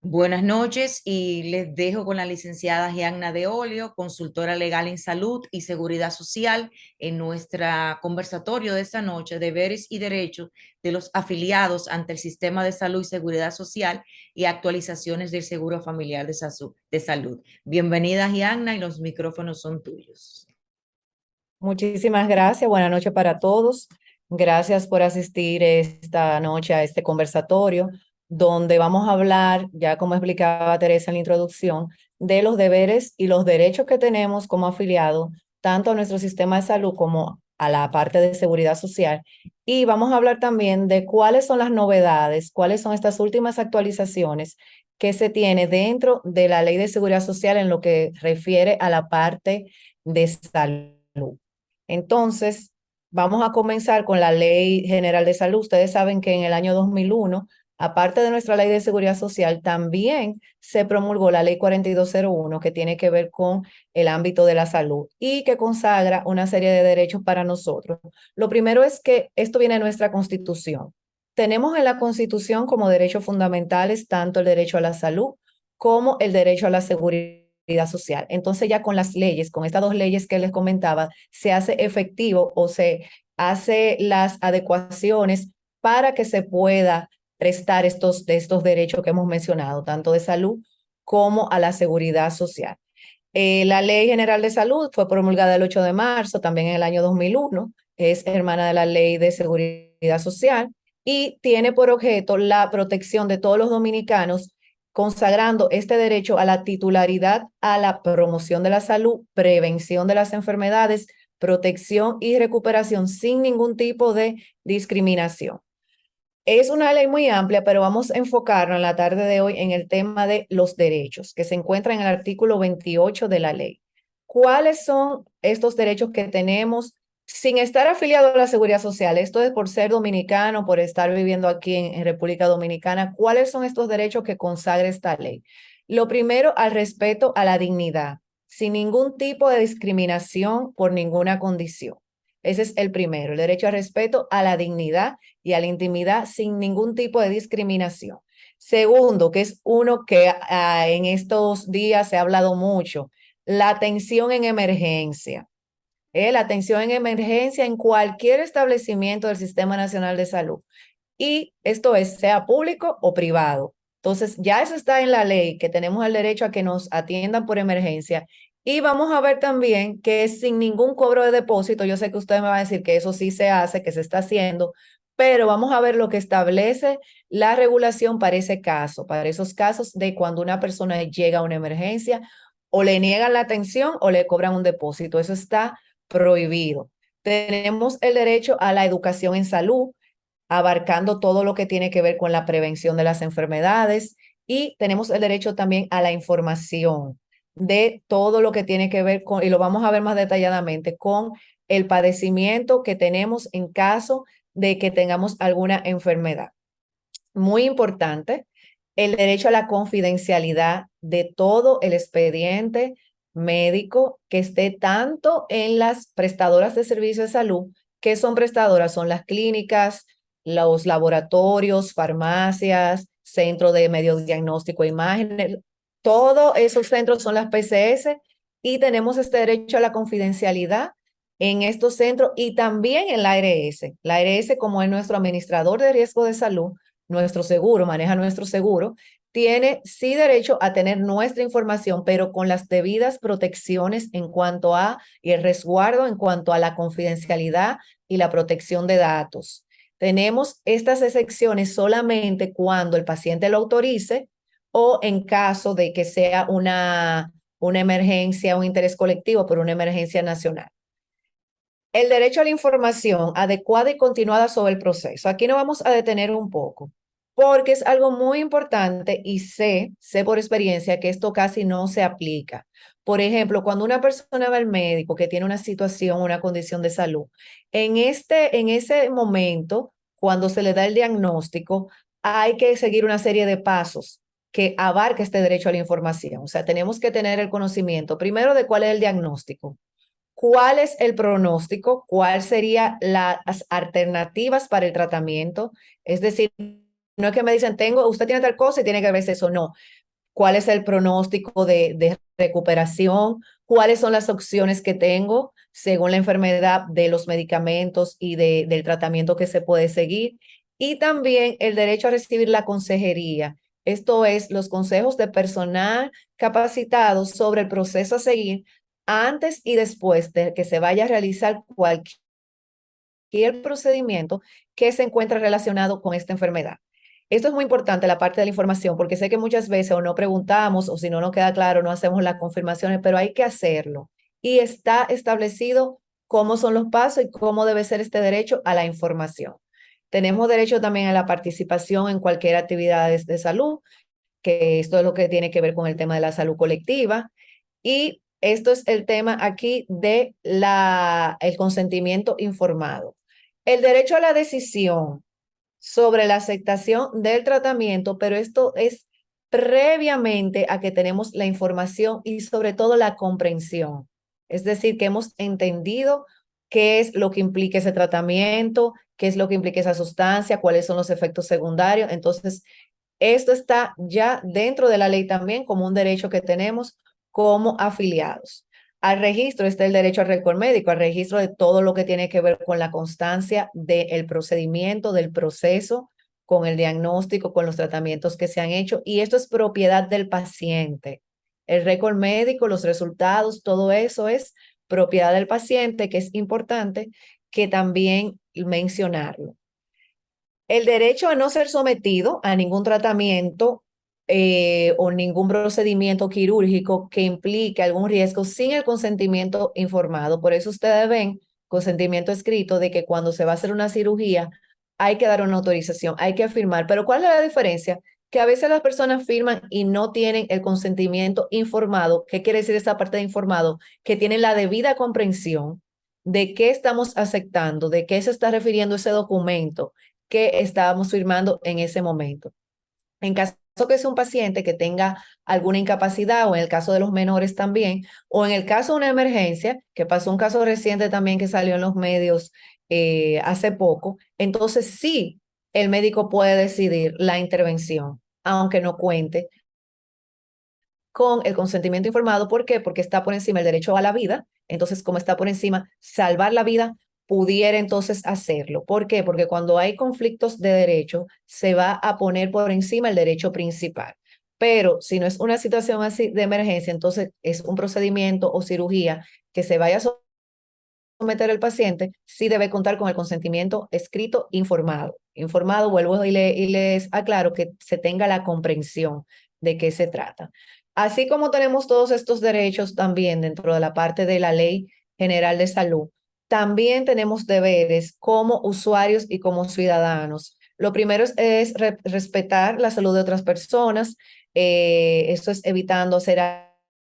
Buenas noches y les dejo con la licenciada Gianna de Olio, consultora legal en salud y seguridad social, en nuestro conversatorio de esta noche, deberes y derechos de los afiliados ante el sistema de salud y seguridad social y actualizaciones del seguro familiar de salud. Bienvenida, Gianna, y los micrófonos son tuyos. Muchísimas gracias. Buenas noches para todos. Gracias por asistir esta noche a este conversatorio, donde vamos a hablar, ya como explicaba Teresa en la introducción, de los deberes y los derechos que tenemos como afiliados, tanto a nuestro sistema de salud como a la parte de seguridad social. Y vamos a hablar también de cuáles son las novedades, cuáles son estas últimas actualizaciones que se tiene dentro de la Ley de Seguridad Social en lo que refiere a la parte de salud. Entonces, vamos a comenzar con la Ley General de Salud. Ustedes saben que en el año 2001, aparte de nuestra Ley de Seguridad Social, también se promulgó la Ley 4201, que tiene que ver con el ámbito de la salud y que consagra una serie de derechos para nosotros. Lo primero es que esto viene de nuestra Constitución. Tenemos en la Constitución como derechos fundamentales tanto el derecho a la salud como el derecho a la seguridad social. Entonces ya con las leyes, con estas dos leyes que les comentaba, se hace efectivo o se hace las adecuaciones para que se pueda prestar estos derechos que hemos mencionado, tanto de salud como a la seguridad social. La Ley General de Salud fue promulgada el 8 de marzo, también en el año 2001, es hermana de la Ley de Seguridad Social y tiene por objeto la protección de todos los dominicanos, consagrando este derecho a la titularidad, a la promoción de la salud, prevención de las enfermedades, protección y recuperación sin ningún tipo de discriminación. Es una ley muy amplia, pero vamos a enfocarnos en la tarde de hoy en el tema de los derechos, que se encuentra en el artículo 28 de la ley. ¿Cuáles son estos derechos que tenemos sin estar afiliado a la Seguridad Social? Esto es por ser dominicano, por estar viviendo aquí en República Dominicana. ¿Cuáles son estos derechos que consagra esta ley? Lo primero, al respeto a la dignidad, sin ningún tipo de discriminación por ninguna condición. Ese es el primero, el derecho al respeto a la dignidad y a la intimidad sin ningún tipo de discriminación. Segundo, que es uno que en estos días se ha hablado mucho, la atención en emergencia. La atención en emergencia en cualquier establecimiento del Sistema Nacional de Salud. Y esto es, sea público o privado. Entonces, ya eso está en la ley, que tenemos el derecho a que nos atiendan por emergencia. Y vamos a ver también que es sin ningún cobro de depósito. Yo sé que usted me va a decir que eso sí se hace, que se está haciendo, pero vamos a ver lo que establece la regulación para ese caso, para esos casos de cuando una persona llega a una emergencia o le niegan la atención o le cobran un depósito. Eso está prohibido. Tenemos el derecho a la educación en salud, abarcando todo lo que tiene que ver con la prevención de las enfermedades, y tenemos el derecho también a la información de todo lo que tiene que ver con, y lo vamos a ver más detalladamente, con el padecimiento que tenemos en caso de que tengamos alguna enfermedad. Muy importante, el derecho a la confidencialidad de todo el expediente médico que esté tanto en las prestadoras de servicios de salud. ¿Que son prestadoras? Son las clínicas, los laboratorios, farmacias, centro de diagnóstico e imágenes. Todos esos centros son las PCS y tenemos este derecho a la confidencialidad en estos centros y también en la ARS. La ARS, como es nuestro administrador de riesgo de salud, nuestro seguro, maneja nuestro seguro, tiene sí derecho a tener nuestra información, pero con las debidas protecciones en cuanto a, y el resguardo en cuanto a la confidencialidad y la protección de datos. Tenemos estas excepciones solamente cuando el paciente lo autorice o en caso de que sea una emergencia, un interés colectivo por una emergencia nacional. El derecho a la información adecuada y continuada sobre el proceso. Aquí nos vamos a detener un poco, porque es algo muy importante y sé por experiencia que esto casi no se aplica. Por ejemplo, cuando una persona va al médico que tiene una situación, una condición de salud, en ese momento, cuando se le da el diagnóstico, hay que seguir una serie de pasos que abarca este derecho a la información. O sea, tenemos que tener el conocimiento primero de cuál es el diagnóstico. ¿Cuál es el pronóstico? ¿Cuáles serían las alternativas para el tratamiento? Es decir, no es que me dicen, usted tiene tal cosa y tiene que verse eso, no. ¿Cuál es el pronóstico de recuperación? ¿Cuáles son las opciones que tengo según la enfermedad de los medicamentos y del tratamiento que se puede seguir? Y también el derecho a recibir la consejería. Esto es los consejos de personal capacitado sobre el proceso a seguir antes y después de que se vaya a realizar cualquier procedimiento que se encuentre relacionado con esta enfermedad. Esto es muy importante, la parte de la información, porque sé que muchas veces o no preguntamos o si no nos queda claro, no hacemos las confirmaciones, pero hay que hacerlo. Y está establecido cómo son los pasos y cómo debe ser este derecho a la información. Tenemos derecho también a la participación en cualquier actividad de salud, que esto es lo que tiene que ver con el tema de la salud colectiva. Y esto es el tema aquí de el consentimiento informado. El derecho a la decisión sobre la aceptación del tratamiento, pero esto es previamente a que tenemos la información y sobre todo la comprensión. Es decir, que hemos entendido qué es lo que implica ese tratamiento, qué es lo que implica esa sustancia, cuáles son los efectos secundarios. Entonces, esto está ya dentro de la ley también como un derecho que tenemos como afiliados. Al registro está el derecho al récord médico, al registro de todo lo que tiene que ver con la constancia del procedimiento, del proceso, con el diagnóstico, con los tratamientos que se han hecho. Y esto es propiedad del paciente. El récord médico, los resultados, todo eso es propiedad del paciente, que es importante que también mencionarlo. El derecho a no ser sometido a ningún tratamiento o ningún procedimiento quirúrgico que implique algún riesgo sin el consentimiento informado. Por eso ustedes ven consentimiento escrito de que cuando se va a hacer una cirugía hay que dar una autorización, hay que firmar. Pero ¿cuál es la diferencia? Que a veces las personas firman y no tienen el consentimiento informado. ¿Qué quiere decir esta parte de informado? Que tienen la debida comprensión de qué estamos aceptando, de qué se está refiriendo ese documento que estábamos firmando en ese momento. En caso que sea un paciente que tenga alguna incapacidad o en el caso de los menores también, o en el caso de una emergencia, que pasó un caso reciente también que salió en los medios hace poco, entonces sí, el médico puede decidir la intervención, aunque no cuente con el consentimiento informado. ¿Por qué? Porque está por encima el derecho a la vida. Entonces, como está por encima, salvar la vida pudiera entonces hacerlo. ¿Por qué? Porque cuando hay conflictos de derecho, se va a poner por encima el derecho principal. Pero si no es una situación así de emergencia, entonces es un procedimiento o cirugía que se vaya a someter el paciente, sí debe contar con el consentimiento escrito informado. Informado, vuelvo y les aclaro que se tenga la comprensión de qué se trata. Así como tenemos todos estos derechos también dentro de la parte de la Ley General de Salud, también tenemos deberes como usuarios y como ciudadanos. Lo primero es respetar la salud de otras personas. Esto es evitando hacer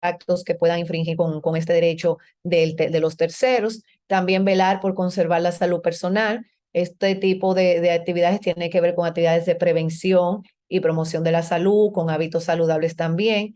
actos que puedan infringir con este derecho de los terceros. También velar por conservar la salud personal. Este tipo de actividades tiene que ver con actividades de prevención y promoción de la salud, con hábitos saludables también.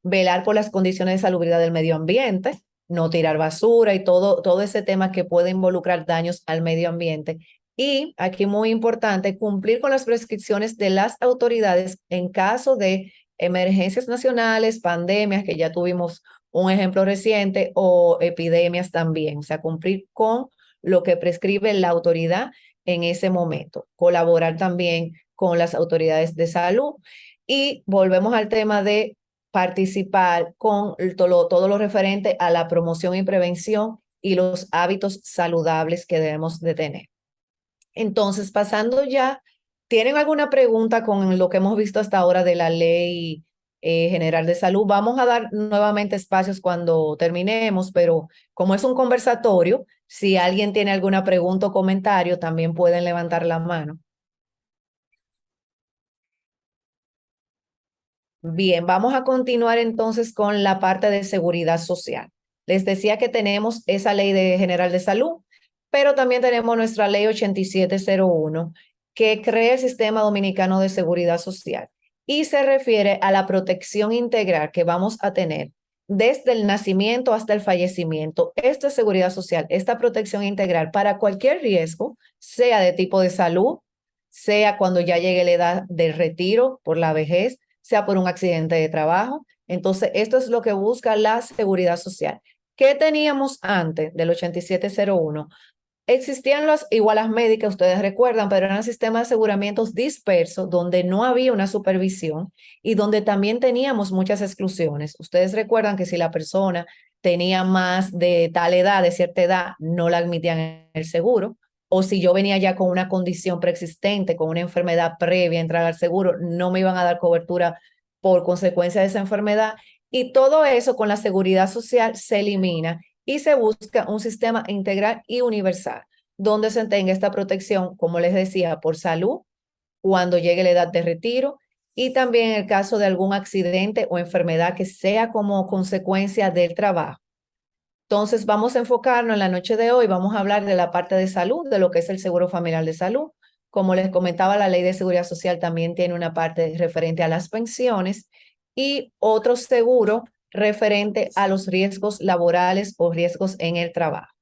Velar por las condiciones de salubridad del medio ambiente, no tirar basura y todo ese tema que puede involucrar daños al medio ambiente. Y aquí muy importante, cumplir con las prescripciones de las autoridades en caso de emergencias nacionales, pandemias, que ya tuvimos un ejemplo reciente, o epidemias también. O sea, cumplir con lo que prescribe la autoridad en ese momento. Colaborar también con las autoridades de salud. Y volvemos al tema de participar con todo lo referente a la promoción y prevención y los hábitos saludables que debemos de tener. Entonces, pasando ya, ¿tienen alguna pregunta con lo que hemos visto hasta ahora de la Ley General de Salud? Vamos a dar nuevamente espacios cuando terminemos, pero como es un conversatorio, si alguien tiene alguna pregunta o comentario, también pueden levantar la mano. Bien, vamos a continuar entonces con la parte de seguridad social. Les decía que tenemos esa ley general de salud, pero también tenemos nuestra ley 8701 que crea el Sistema Dominicano de Seguridad Social y se refiere a la protección integral que vamos a tener desde el nacimiento hasta el fallecimiento. Esto es seguridad social, esta protección integral para cualquier riesgo, sea de tipo de salud, sea cuando ya llegue la edad del retiro por la vejez, sea por un accidente de trabajo. Entonces, esto es lo que busca la seguridad social. ¿Qué teníamos antes del 8701? Existían las igualas médicas, ustedes recuerdan, pero eran sistemas de aseguramientos dispersos donde no había una supervisión y donde también teníamos muchas exclusiones. Ustedes recuerdan que si la persona tenía más de tal edad, de cierta edad, no la admitían en el seguro, o si yo venía ya con una condición preexistente, con una enfermedad previa a entrar al seguro, no me iban a dar cobertura por consecuencia de esa enfermedad. Y todo eso con la seguridad social se elimina y se busca un sistema integral y universal, donde se tenga esta protección, como les decía, por salud, cuando llegue la edad de retiro, y también en el caso de algún accidente o enfermedad que sea como consecuencia del trabajo. Entonces, vamos a enfocarnos en la noche de hoy, vamos a hablar de la parte de salud, de lo que es el seguro familiar de salud. Como les comentaba, la ley de seguridad social también tiene una parte referente a las pensiones y otro seguro referente a los riesgos laborales o riesgos en el trabajo.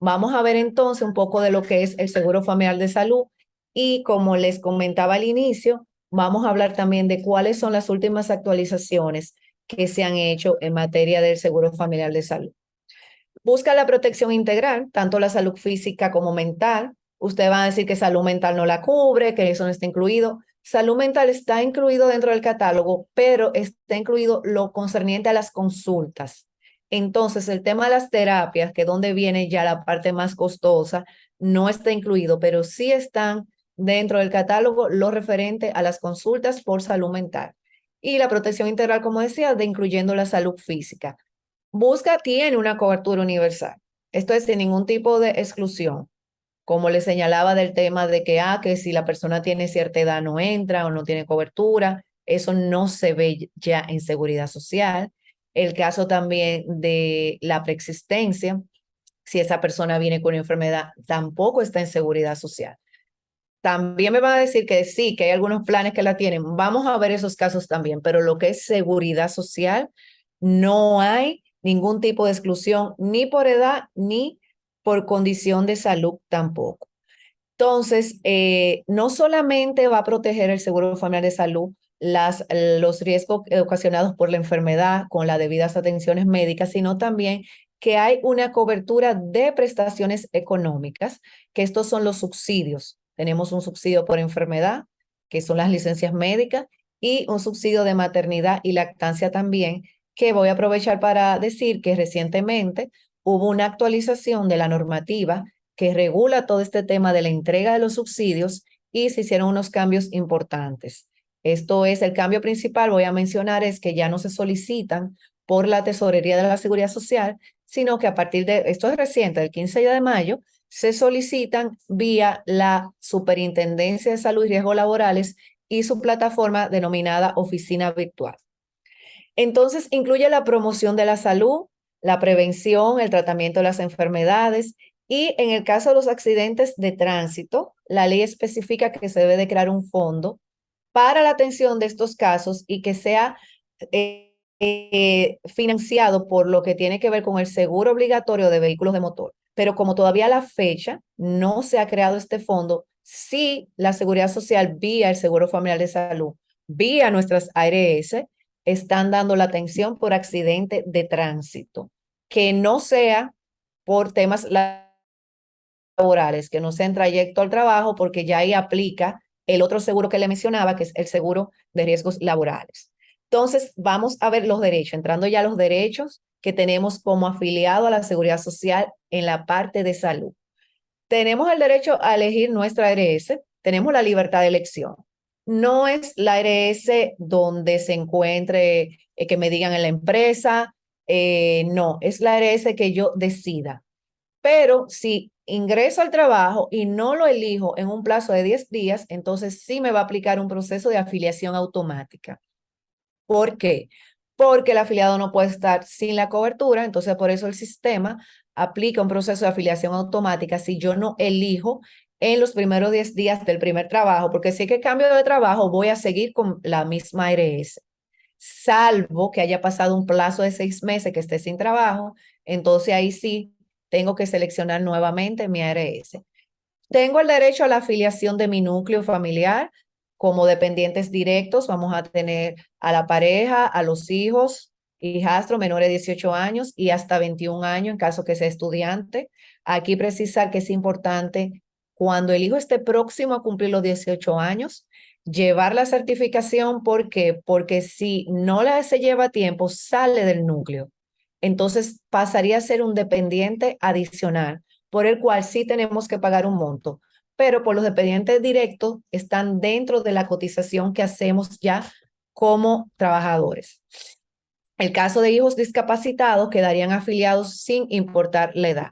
Vamos a ver entonces un poco de lo que es el seguro familiar de salud y como les comentaba al inicio, vamos a hablar también de cuáles son las últimas actualizaciones que se han hecho en materia del seguro familiar de salud. Busca la protección integral, tanto la salud física como mental. Usted va a decir que salud mental no la cubre, que eso no está incluido. Salud mental está incluido dentro del catálogo, pero está incluido lo concerniente a las consultas. Entonces, el tema de las terapias, que es donde viene ya la parte más costosa, no está incluido, pero sí están dentro del catálogo lo referente a las consultas por salud mental. Y la protección integral, como decía, de incluyendo la salud física. Busca tiene una cobertura universal. Esto es sin ningún tipo de exclusión. Como le señalaba del tema de que si la persona tiene cierta edad no entra o no tiene cobertura, eso no se ve ya en seguridad social. El caso también de la preexistencia, si esa persona viene con una enfermedad, tampoco está en seguridad social. También me van a decir que sí, que hay algunos planes que la tienen. Vamos a ver esos casos también, pero lo que es seguridad social, no hay ningún tipo de exclusión, ni por edad, ni por condición de salud tampoco. Entonces, no solamente va a proteger el seguro familiar de salud los riesgos ocasionados por la enfermedad con las debidas atenciones médicas, sino también que hay una cobertura de prestaciones económicas, que estos son los subsidios. Tenemos un subsidio por enfermedad, que son las licencias médicas, y un subsidio de maternidad y lactancia también, que voy a aprovechar para decir que recientemente hubo una actualización de la normativa que regula todo este tema de la entrega de los subsidios y se hicieron unos cambios importantes. Esto es el cambio principal, voy a mencionar, es que ya no se solicitan por la Tesorería de la Seguridad Social, sino que a partir de, esto es reciente, del 15 de mayo, se solicitan vía la Superintendencia de Salud y Riesgos Laborales y su plataforma denominada Oficina Virtual. Entonces, incluye la promoción de la salud, la prevención, el tratamiento de las enfermedades y en el caso de los accidentes de tránsito, la ley especifica que se debe de crear un fondo para la atención de estos casos y que sea financiado por lo que tiene que ver con el seguro obligatorio de vehículos de motor. Pero como todavía a la fecha no se ha creado este fondo, sí la Seguridad Social vía el Seguro Familiar de Salud, vía nuestras ARS, están dando la atención por accidente de tránsito, que no sea por temas laborales, que no sea en trayecto al trabajo, porque ya ahí aplica el otro seguro que le mencionaba, que es el seguro de riesgos laborales. Entonces, vamos a ver los derechos, entrando ya a los derechos que tenemos como afiliado a la Seguridad Social en la parte de salud. Tenemos el derecho a elegir nuestra ARS, tenemos la libertad de elección. No es la ARS donde se encuentre, que me digan en la empresa, no, es la ARS que yo decida. Pero si ingreso al trabajo y no lo elijo en un plazo de 10 días, entonces sí me va a aplicar un proceso de afiliación automática. ¿Por qué? Porque el afiliado no puede estar sin la cobertura, entonces por eso el sistema aplica un proceso de afiliación automática si yo no elijo en los primeros 10 días del primer trabajo, porque si es que cambio de trabajo, voy a seguir con la misma ARS, salvo que haya pasado un plazo de 6 meses que esté sin trabajo, entonces ahí sí tengo que seleccionar nuevamente mi ARS. Tengo el derecho a la afiliación de mi núcleo familiar como dependientes directos. Vamos a tener a la pareja, a los hijos, hijastro menores de 18 años y hasta 21 años en caso que sea estudiante. Aquí precisar que es importante cuando el hijo esté próximo a cumplir los 18 años, llevar la certificación. ¿Por qué? Porque si no la se lleva a tiempo, sale del núcleo. Entonces pasaría a ser un dependiente adicional por el cual sí tenemos que pagar un monto, pero por los dependientes directos están dentro de la cotización que hacemos ya como trabajadores. El caso de hijos discapacitados quedarían afiliados sin importar la edad.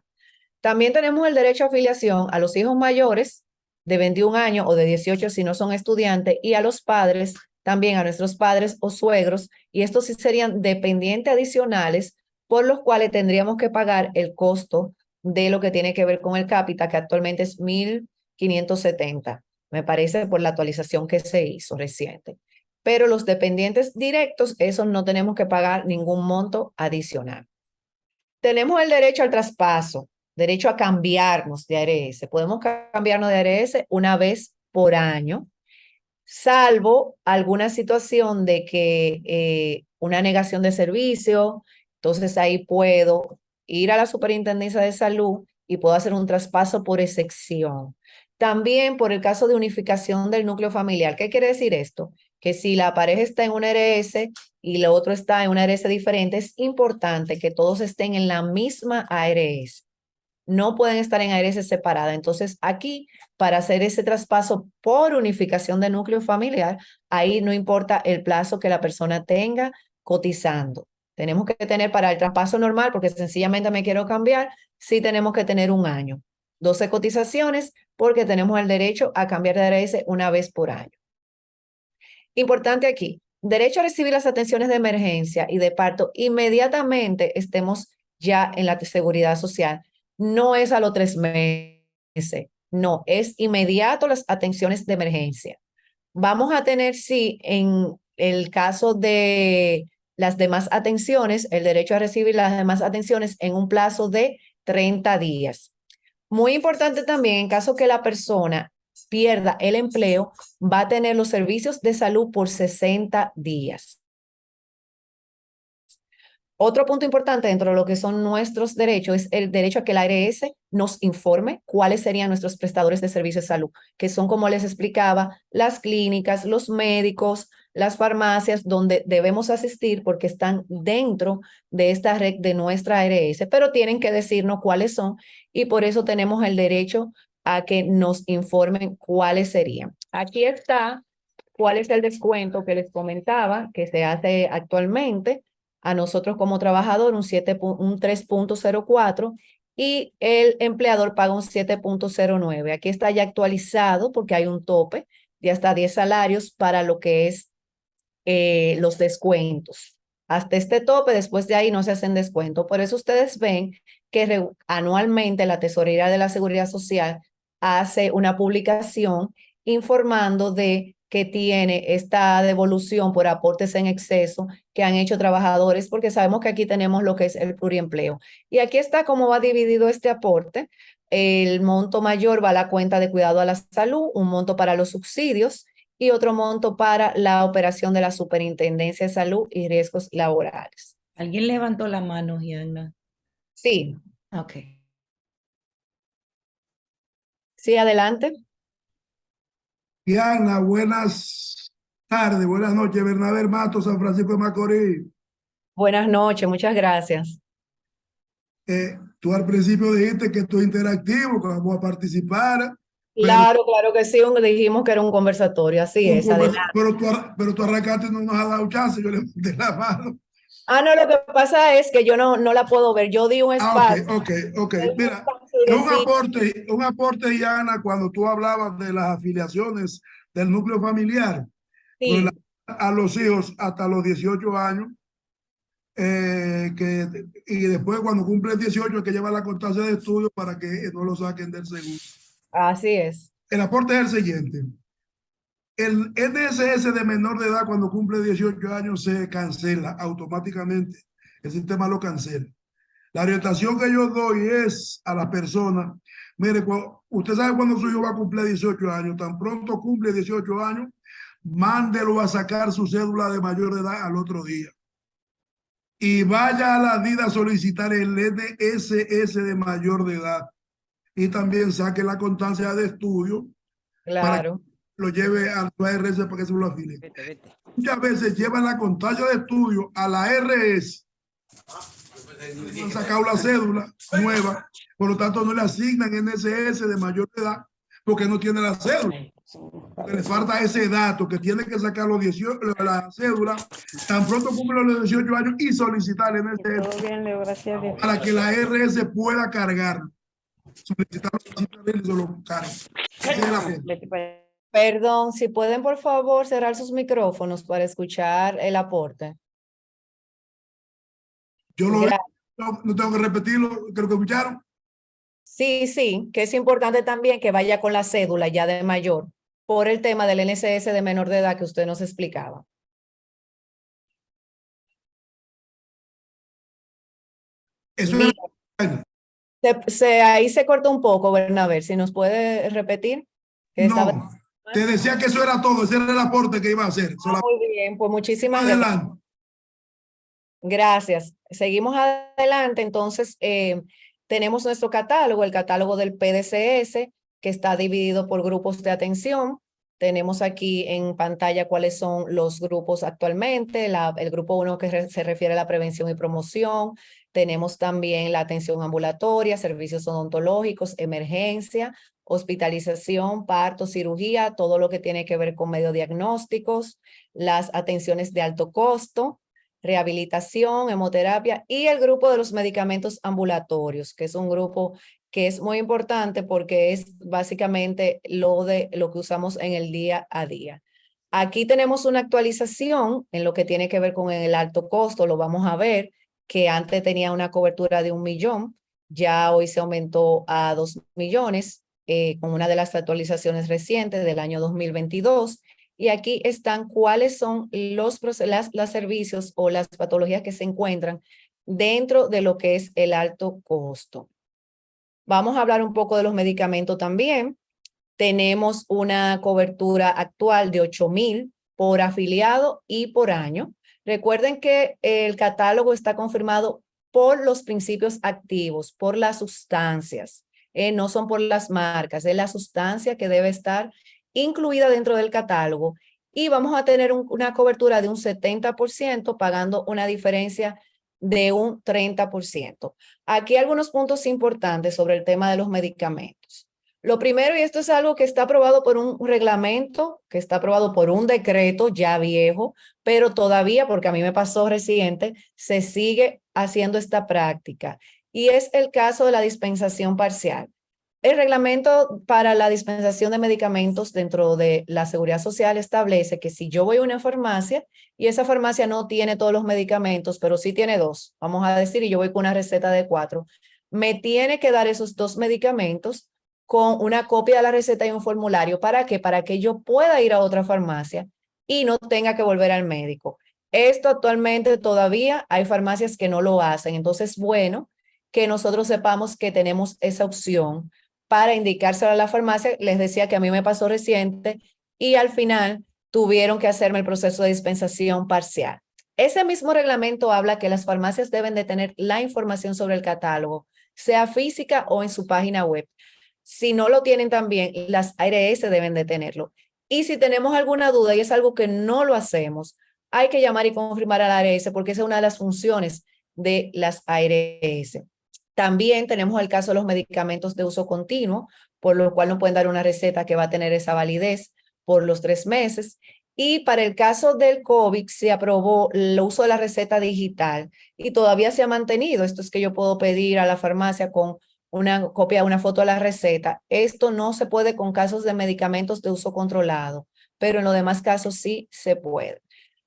También tenemos el derecho a afiliación a los hijos mayores de 21 años o de 18 si no son estudiantes y a los padres, también a nuestros padres o suegros, y estos sí serían dependientes adicionales por los cuales tendríamos que pagar el costo de lo que tiene que ver con el cápita, que actualmente es 1.570, me parece, por la actualización que se hizo reciente. Pero los dependientes directos, esos no tenemos que pagar ningún monto adicional. Tenemos el derecho al traspaso, derecho a cambiarnos de ARS. Podemos cambiarnos de ARS una vez por año, salvo alguna situación de que una negación de servicio. Entonces ahí puedo ir a la Superintendencia de Salud y puedo hacer un traspaso por excepción. También por el caso de unificación del núcleo familiar. ¿Qué quiere decir esto? Que si la pareja está en una ARS y la otra está en una ARS diferente, es importante que todos estén en la misma ARS. No pueden estar en ARS separadas. Entonces, aquí, para hacer ese traspaso por unificación de núcleo familiar, ahí no importa el plazo que la persona tenga cotizando. Tenemos que tener para el traspaso normal, porque sencillamente me quiero cambiar, sí tenemos que tener un año. 12 cotizaciones, porque tenemos el derecho a cambiar de ARS una vez por año. Importante aquí, derecho a recibir las atenciones de emergencia y de parto inmediatamente estemos ya en la seguridad social. No es a los 3 meses, no, es inmediato las atenciones de emergencia. Vamos a tener, sí, en el caso de las demás atenciones, el derecho a recibir las demás atenciones en un plazo de 30 días. Muy importante también, en caso que la persona pierda el empleo, va a tener los servicios de salud por 60 días. Otro punto importante dentro de lo que son nuestros derechos es el derecho a que la ARS nos informe cuáles serían nuestros prestadores de servicios de salud, que son, como les explicaba, las clínicas, los médicos, las farmacias, donde debemos asistir porque están dentro de esta red de nuestra ARS, pero tienen que decirnos cuáles son y por eso tenemos el derecho a que nos informen cuáles serían. Aquí está cuál es el descuento que les comentaba que se hace actualmente a nosotros como trabajador un 3.04 y el empleador paga un 7.09. Aquí está ya actualizado porque hay un tope de hasta 10 salarios para lo que es los descuentos. Hasta este tope, después de ahí no se hacen descuentos. Por eso ustedes ven que anualmente la Tesorería de la Seguridad Social hace una publicación informando de que tiene esta devolución por aportes en exceso que han hecho trabajadores, porque sabemos que aquí tenemos lo que es el pluriempleo. Y aquí está cómo va dividido este aporte. El monto mayor va a la cuenta de cuidado a la salud, un monto para los subsidios y otro monto para la operación de la Superintendencia de Salud y Riesgos Laborales. ¿Alguien levantó la mano, Gianna? Sí. Ok. Sí, adelante. Diana, buenas tardes, buenas noches. Bernabé Mato, San Francisco de Macorís. Buenas noches, muchas gracias. Tú al principio dijiste que esto es interactivo, que vamos a participar, Claro que sí, dijimos que era un conversatorio, así es, adelante. pero tú arrancaste y no nos has dado chance, yo le levanté la mano. Ah, no, lo que pasa es que yo no la puedo ver, yo di un espacio. Ok. Mira, Y es decir, un aporte, Diana, cuando tú hablabas de las afiliaciones del núcleo familiar, con sí, a los hijos hasta los 18 años, y después cuando cumple 18 hay que llevar la constancia de estudio para que no lo saquen del seguro. así es. El aporte es el siguiente. El NSS de menor de edad cuando cumple 18 años se cancela automáticamente. El sistema lo cancela. La orientación que yo doy es a las personas Mire, usted sabe cuándo su hijo va a cumplir 18 años. Tan pronto cumple 18 años, mándelo a sacar su cédula de mayor de edad al otro día. Y vaya a la DIDA a solicitar el NSS de mayor de edad. Y también saque la constancia de estudio para que Claro. lo lleve a la ARS para que se lo afile. Muchas veces llevan la constancia de estudio a la ARS. Han sacado la cédula nueva, por lo tanto no le asignan NSS de mayor de edad porque no tiene la cédula. Porque le falta ese dato que tiene que sacar los 18, la cédula, tan pronto cumple los 18 años y solicitar el NSS. Todo bien, Leo, gracias a Dios. Para que la ARS pueda cargar. Solicitar y se lo cargue. Vete para allá. Perdón, si pueden por favor cerrar sus micrófonos para escuchar el aporte. Yo lo Gracias. no tengo que repetirlo, creo que escucharon. Sí, sí, que es importante también que vaya con la cédula ya de mayor por el tema del NSS de menor de edad que usted nos explicaba. Eso Mira, es, ahí se cortó un poco, Bernabé, si nos puede repetir. Que estaba... no, te decía que eso era todo, ese era el aporte que iba a hacer. Muy bien, pues muchísimas gracias. Adelante. Gracias. Seguimos adelante. Entonces, tenemos nuestro catálogo, el catálogo del PDCS, que está dividido por grupos de atención. Tenemos aquí en pantalla cuáles son los grupos actualmente. El grupo 1 que se refiere a la prevención y promoción. Tenemos también la atención ambulatoria, servicios odontológicos, emergencia, hospitalización, parto, cirugía, todo lo que tiene que ver con mediodiagnósticos, las atenciones de alto costo, rehabilitación, hemoterapia y el grupo de los medicamentos ambulatorios, que es un grupo que es muy importante porque es básicamente lo que usamos en el día a día. Aquí tenemos una actualización en lo que tiene que ver con el alto costo, lo vamos a ver, que antes tenía una cobertura de 1 millón, ya hoy se aumentó a 2 millones, con una de las actualizaciones recientes del año 2022. Y aquí están cuáles son los servicios o las patologías que se encuentran dentro de lo que es el alto costo. Vamos a hablar un poco de los medicamentos también. Tenemos una cobertura actual de 8,000 por afiliado y por año. Recuerden que el catálogo está confirmado por los principios activos, por las sustancias, no son por las marcas, es la sustancia que debe estar incluida dentro del catálogo y vamos a tener una cobertura de un 70% pagando una diferencia de un 30%. Aquí algunos puntos importantes sobre el tema de los medicamentos. Lo primero, y esto es algo que está aprobado por un reglamento, que está aprobado por un decreto ya viejo, pero todavía, porque a mí me pasó reciente, se sigue haciendo esta práctica. Y es el caso de la dispensación parcial. El reglamento para la dispensación de medicamentos dentro de la Seguridad Social establece que si yo voy a una farmacia y esa farmacia no tiene todos los medicamentos, pero sí tiene 2, vamos a decir, y yo voy con una receta de 4, me tiene que dar esos 2 medicamentos con una copia de la receta y un formulario. ¿Para qué? Para que yo pueda ir a otra farmacia y no tenga que volver al médico. Esto actualmente todavía hay farmacias que no lo hacen. Entonces, bueno, que nosotros sepamos que tenemos esa opción para indicárselo a la farmacia. Les decía que a mí me pasó reciente y al final tuvieron que hacerme el proceso de dispensación parcial. Ese mismo reglamento habla que las farmacias deben de tener la información sobre el catálogo, sea física o en su página web. Si no lo tienen también, las ARS deben de tenerlo. Y si tenemos alguna duda y es algo que no lo hacemos, hay que llamar y confirmar a la ARS porque esa es una de las funciones de las ARS. También tenemos el caso de los medicamentos de uso continuo, por lo cual no pueden dar una receta que va a tener esa validez por los 3 meses. Y para el caso del COVID se aprobó el uso de la receta digital y todavía se ha mantenido. Esto es que yo puedo pedir a la farmacia con una copia, una foto de la receta. Esto no se puede con casos de medicamentos de uso controlado, pero en los demás casos sí se puede.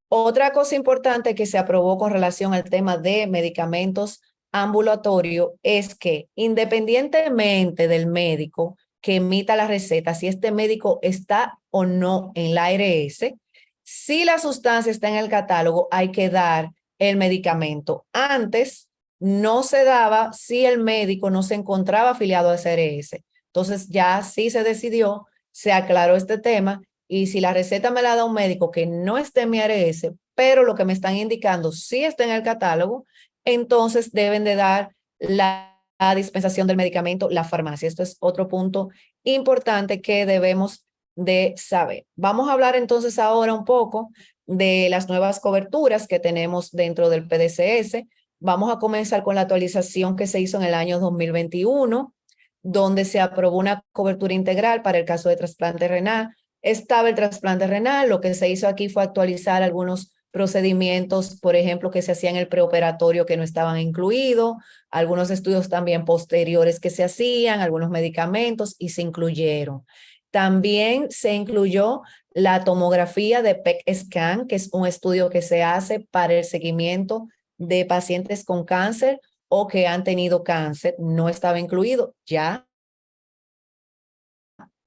Otra cosa importante que se aprobó con relación al tema de medicamentos ambulatorios es que independientemente del médico que emita la receta, si este médico está o no en la ARS, si la sustancia está en el catálogo, hay que dar el medicamento. Antes no se daba si el médico no se encontraba afiliado a esa ARS, Entonces ya sí se decidió, se aclaró este tema y si la receta me la da un médico que no esté en mi ARS, pero lo que me están indicando sí está en el catálogo, entonces deben de dar la dispensación del medicamento, la farmacia. Esto es otro punto importante que debemos de saber. Vamos a hablar entonces ahora un poco de las nuevas coberturas que tenemos dentro del PDCS. Vamos a comenzar con la actualización que se hizo en el año 2021, donde se aprobó una cobertura integral para el caso de trasplante renal. Estaba el trasplante renal, lo que se hizo aquí fue actualizar algunos procedimientos, por ejemplo, que se hacían en el preoperatorio que no estaban incluidos, algunos estudios también posteriores que se hacían, algunos medicamentos y se incluyeron. También se incluyó la tomografía de PET scan, que es un estudio que se hace para el seguimiento de pacientes con cáncer o que han tenido cáncer. No estaba incluido, ya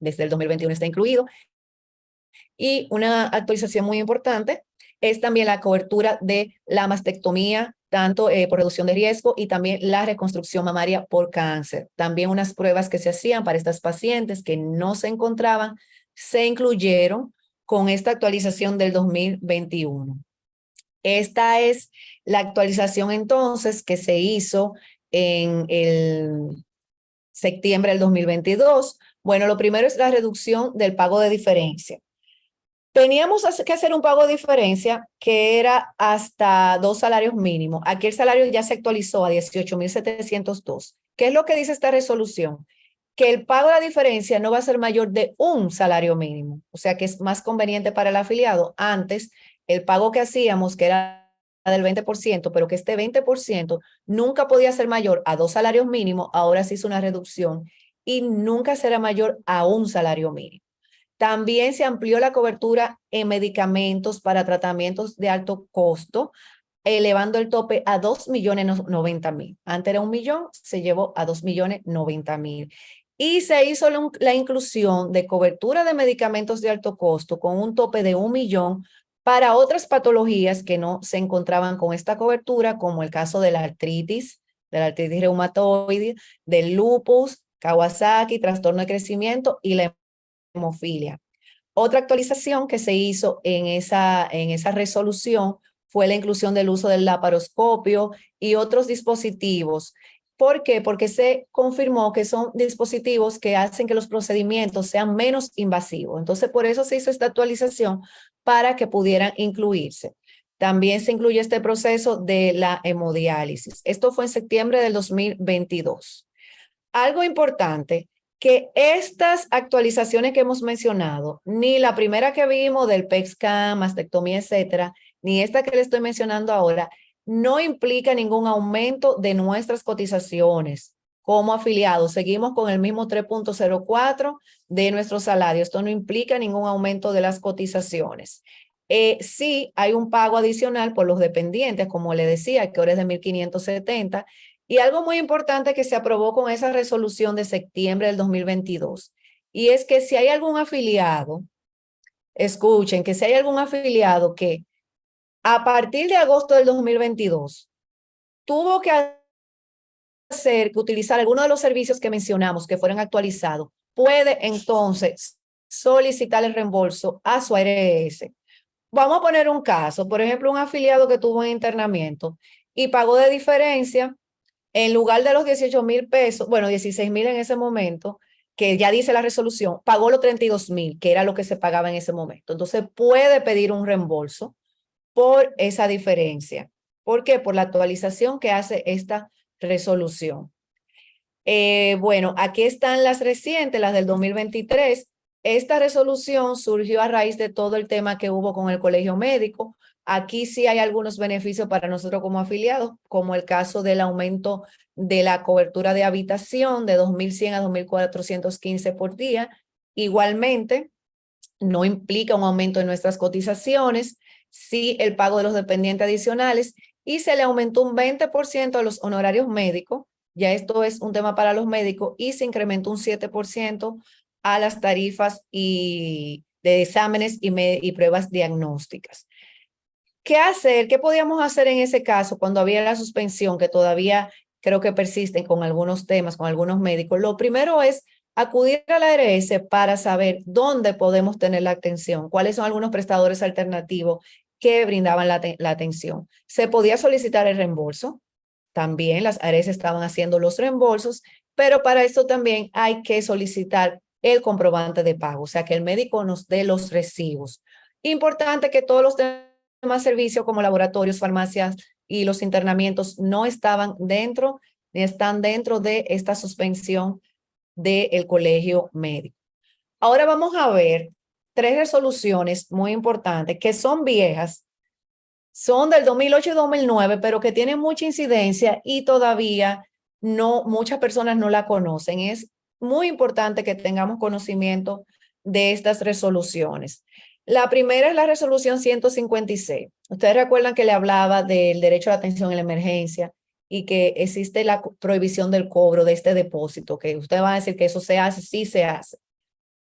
desde el 2021 está incluido. Y una actualización muy importante es también la cobertura de la mastectomía, tanto por reducción de riesgo y también la reconstrucción mamaria por cáncer. También unas pruebas que se hacían para estas pacientes que no se encontraban, se incluyeron con esta actualización del 2021. Esta es la actualización entonces que se hizo en el septiembre del 2022. Bueno, lo primero es la reducción del pago de diferencia. Teníamos que hacer un pago de diferencia que era hasta 2 salarios mínimos. Aquí el salario ya se actualizó a 18.702. ¿Qué es lo que dice esta resolución? Que el pago de la diferencia no va a ser mayor de un salario mínimo. O sea que es más conveniente para el afiliado. Antes, el pago que hacíamos, que era del 20%, pero que este 20% nunca podía ser mayor a 2 salarios mínimos, ahora se hizo una reducción y nunca será mayor a un salario mínimo. También se amplió la cobertura en medicamentos para tratamientos de alto costo, elevando el tope a 2.090.000. Antes era 1 millón, se llevó a 2.090.000. Y se hizo la inclusión de cobertura de medicamentos de alto costo con un tope de 1 millón para otras patologías que no se encontraban con esta cobertura, como el caso de la artritis reumatoide, del lupus, Kawasaki, trastorno de crecimiento y la hemofilia. Otra actualización que se hizo en esa resolución fue la inclusión del uso del laparoscopio y otros dispositivos. ¿Por qué? Porque se confirmó que son dispositivos que hacen que los procedimientos sean menos invasivos. Entonces, por eso se hizo esta actualización para que pudieran incluirse. También se incluye este proceso de la hemodiálisis. Esto fue en septiembre del 2022. Algo importante, que estas actualizaciones que hemos mencionado, ni la primera que vimos del PET-scan, mastectomía, etcétera, ni esta que le estoy mencionando ahora, no implica ningún aumento de nuestras cotizaciones como afiliados. Seguimos con el mismo 3.04 de nuestro salario. Esto no implica ningún aumento de las cotizaciones. Sí hay un pago adicional por los dependientes, como le decía, que ahora es de 1.570. Y algo muy importante que se aprobó con esa resolución de septiembre del 2022, y es que si hay algún afiliado, escuchen, que si hay algún afiliado que a partir de agosto del 2022 tuvo que utilizar alguno de los servicios que mencionamos que fueron actualizados, puede entonces solicitar el reembolso a su ARS. Vamos a poner un caso, por ejemplo, un afiliado que tuvo un internamiento y pagó de diferencia. En lugar de los 18.000 pesos, bueno, 16.000 en ese momento, que ya dice la resolución, pagó los 32.000, que era lo que se pagaba en ese momento. Entonces puede pedir un reembolso por esa diferencia. ¿Por qué? Por la actualización que hace esta resolución. Bueno, aquí están las recientes, las del 2023. Esta resolución surgió a raíz de todo el tema que hubo con el colegio médico. Aquí sí hay algunos beneficios para nosotros como afiliados, como el caso del aumento de la cobertura de habitación de 2.100 a 2.415 por día. Igualmente, no implica un aumento en nuestras cotizaciones, sí el pago de los dependientes adicionales, y se le aumentó un 20% a los honorarios médicos. Ya esto es un tema para los médicos, y se incrementó un 7% a las tarifas de exámenes y pruebas diagnósticas. ¿Qué hacer? ¿Qué podíamos hacer en ese caso cuando había la suspensión, que todavía creo que persisten con algunos temas, con algunos médicos? Lo primero es acudir a la ARS para saber dónde podemos tener la atención, cuáles son algunos prestadores alternativos que brindaban la atención. Se podía solicitar el reembolso. También las ARS estaban haciendo los reembolsos, pero para esto también hay que solicitar el comprobante de pago, o sea, que el médico nos dé los recibos. Importante que todos los demás servicios como laboratorios, farmacias y los internamientos no estaban dentro, ni están dentro de esta suspensión del colegio médico. Ahora vamos a ver 3 resoluciones muy importantes que son viejas, son del 2008 y 2009, pero que tienen mucha incidencia y todavía muchas personas no la conocen. Es muy importante que tengamos conocimiento de estas resoluciones. La primera es la resolución 156. Ustedes recuerdan que le hablaba del derecho a la atención en la emergencia y que existe la prohibición del cobro de este depósito, que ustedes van a decir que eso se hace, sí se hace.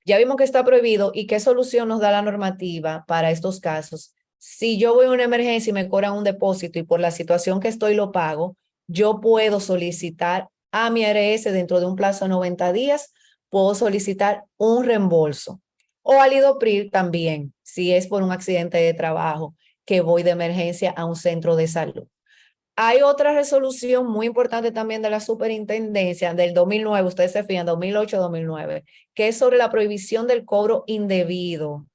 Ya vimos que está prohibido y qué solución nos da la normativa para estos casos. Si yo voy a una emergencia y me cobran un depósito y por la situación que estoy lo pago, yo puedo solicitar a mi ARS dentro de un plazo de 90 días, puedo solicitar un reembolso. O al IDOPRIR también, si es por un accidente de trabajo que voy de emergencia a un centro de salud. Hay otra resolución muy importante también de la superintendencia del 2009, ustedes se fijan, 2008-2009, que es sobre la prohibición del cobro indebido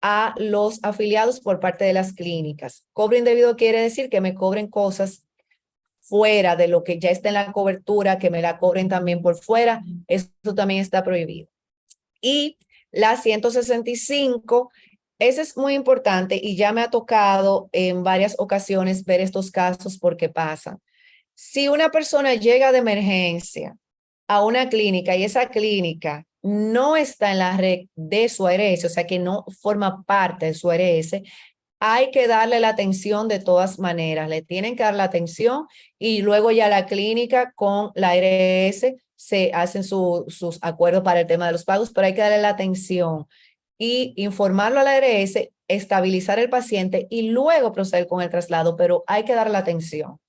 a los afiliados por parte de las clínicas. Cobro indebido quiere decir que me cobren cosas fuera de lo que ya está en la cobertura, que me la cobren también por fuera, eso también está prohibido. Y la 165, ese es muy importante y ya me ha tocado en varias ocasiones ver estos casos porque pasan. Si una persona llega de emergencia a una clínica y esa clínica no está en la red de su ARS, o sea que no forma parte de su ARS, hay que darle la atención de todas maneras, le tienen que dar la atención y luego ya la clínica con la ARS se hacen sus acuerdos para el tema de los pagos, pero hay que darle la atención y informarlo a la ARS, estabilizar el paciente y luego proceder con el traslado, pero hay que darle la atención.